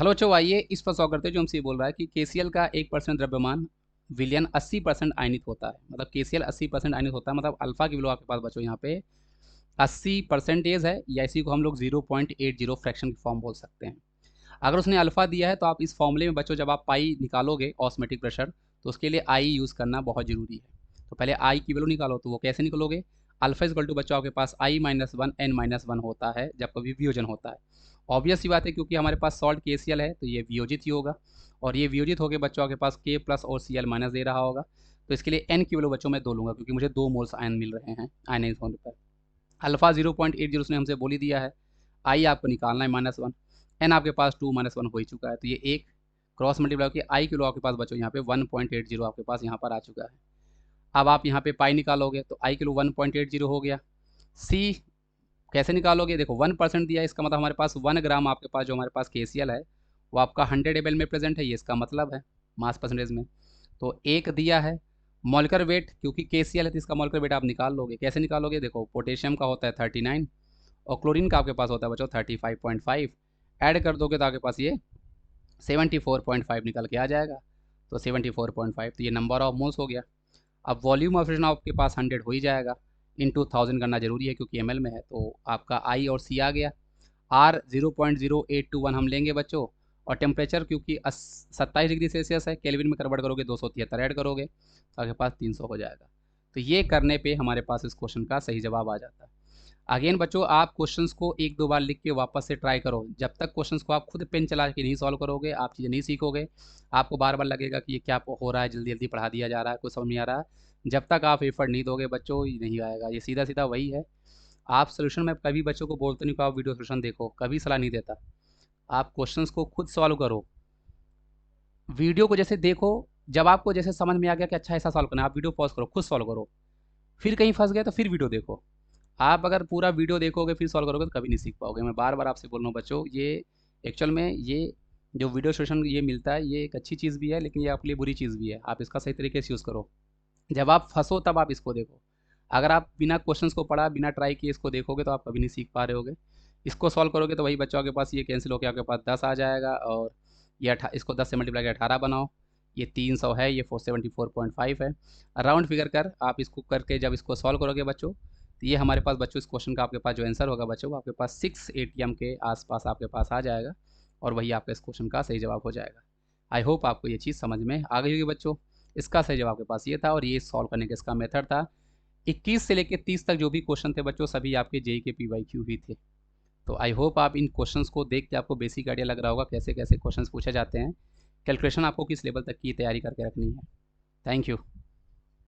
Hello बच्चों, आइए इस पर सॉल्व करते हैं। जो हमसे ये बोल रहा है कि केसीएल का 1% द्रव्यमान विलयन 80% आयनित होता है। मतलब केसीएल 80% आयनित होता है, मतलब अल्फा की वैल्यू आपके पास बच्चों यहाँ पे 80% है, या इसी को हम लोग 0.80 फ्रैक्शन की फॉर्म बोल सकते हैं। अगर उसने अल्फा दिया है तो आप इस फॉर्मूले में बच्चों जब आप पाई निकालोगे ऑस्मेटिक प्रेशर, तो उसके लिए आई यूज़ करना बहुत जरूरी है। तो पहले आई की वैल्यू निकालो, तो वो कैसे निकलोगे? अल्फा इक्वल टू बच्चों आपके पास I-1 N-1 होता है जब कभी वियोजन होता है। ऑब्वियस सी बात है, क्योंकि हमारे पास सॉल्ट KCl है तो ये वियोजित ही होगा, और ये वियोजित होकर बच्चों आपके पास K प्लस और Cl- दे रहा होगा। तो इसके लिए N की वैल्यू बच्चों मैं 2 लूँगा, क्योंकि मुझे 2 मोल्स आयन मिल रहे हैं आयनाइज होने पर। अल्फा 0.80 उसने हमसे बोली दिया है। आई आपको निकालना है -1, एन आपके पास 2 -1 हो ही चुका है, तो ये एक क्रॉस मल्टीप्लाई होकर आई किलो आपके पास बचो यहाँ पे 1.80 आपके पास यहाँ पर आ चुका है। अब आप यहाँ पे पाई निकालोगे तो आई किलो 1.80 हो गया। सी कैसे निकालोगे? देखो 1% दिया है, इसका मतलब हमारे पास 1 ग्राम आपके पास जो हमारे पास KCl है वो आपका 100 ml में प्रेजेंट है, ये इसका मतलब है मास परसेंटेज में। तो एक दिया है। मॉलिक्यूलर वेट, क्योंकि KCl है तो इसका मॉलिक्यूलर वेट आप निकाल लोगे। कैसे निकालोगे? देखो पोटेशियम का होता है 39 और क्लोरीन का आपके पास होता है बच्चों 35.5। ऐड कर दोगे तो आपके पास ये 74.5 निकल के आ जाएगा। तो 74.5, तो ये नंबर ऑफ मोल्स हो गया। अब वॉल्यूम ऑफ फ्रिक्शन आपके पास 100 हो ही जाएगा, इंटू 1000 करना जरूरी है क्योंकि ml में है। तो आपका आई और सी आ गया। आर 0.0821 हम लेंगे बच्चों, और टेम्परेचर क्योंकि 27 डिग्री सेल्सियस है, केल्विन में कन्वर्ट करोगे 273 ऐड करोगे तो आपके पास 300 हो जाएगा। तो ये करने पे हमारे पास इस क्वेश्चन का सही जवाब आ जाता है। अगेन बच्चों, आप क्वेश्चंस को एक दो बार लिख के वापस से ट्राई करो। जब तक क्वेश्चंस को आप खुद पेन चला के नहीं सॉल्व करोगे, आप चीज़ें नहीं सीखोगे। आपको बार बार लगेगा कि ये क्या हो रहा है, जल्दी जल्दी पढ़ा दिया जा रहा है, कुछ समझ नहीं आ रहा है। जब तक आप एफर्ट नहीं दोगे बच्चों, ये नहीं आएगा। ये सीधा सीधा वही है। आप सोल्यूशन में कभी बच्चों को बोलते नहीं कि आप वीडियो सोल्यूशन देखो, कभी सलाह नहीं देता। आप क्वेश्चंस को खुद सॉल्व करो। वीडियो को जैसे देखो, जब आपको जैसे समझ में आ गया कि अच्छा ऐसा सॉल्व करना है, आप वीडियो पॉज करो, खुद सॉल्व करो। फिर कहीं फंस गए तो फिर वीडियो देखो। आप अगर पूरा वीडियो देखोगे फिर सॉल्व करोगे तो कभी नहीं सीख पाओगे। मैं बार बार आपसे बोल रहा हूँ बच्चों, ये एक्चुअल में ये जो वीडियो सेशन ये मिलता है, ये एक अच्छी चीज़ भी है, लेकिन ये आपके लिए बुरी चीज़ भी है। आप इसका सही तरीके से यूज़ करो। जब आप फंसो तब आप इसको देखो। अगर आप बिना क्वेश्चंस को पढ़ा, बिना ट्राई किए इसको देखोगे तो आप कभी नहीं सीख पा रहे होगे। इसको सॉल्व करोगे तो वही बच्चों आपके पास ये कैंसिल होकर आपके पास 10 आ जाएगा, और ये इसको 10 से मल्टीप्लाई कर 18 बनाओ, ये 300 है, ये 474.5 है। राउंड फिगर कर आप इसको करके जब इसको सॉल्व करोगे बच्चों, तो ये हमारे पास बच्चों इस क्वेश्चन का आपके पास जो आंसर होगा बच्चों, वो आपके पास 6 ATM के आसपास आपके पास आ जाएगा, और वही आपका इस क्वेश्चन का सही जवाब हो जाएगा। आई होप आपको ये चीज़ समझ में आ गई होगी बच्चों। इसका सही जवाब आपके पास ये था, और ये सॉल्व करने का इसका मेथड था। 21 से लेकर 30 तक जो भी क्वेश्चन थे बच्चों, सभी आपके जेई के PYQ ही थे। तो आई होप आप इन क्वेश्चंस को देख के आपको बेसिक आइडिया लग रहा होगा कैसे कैसे क्वेश्चंस पूछे जाते हैं। कैलकुलेशन आपको किस लेवल तक की तैयारी करके रखनी है। Thank you.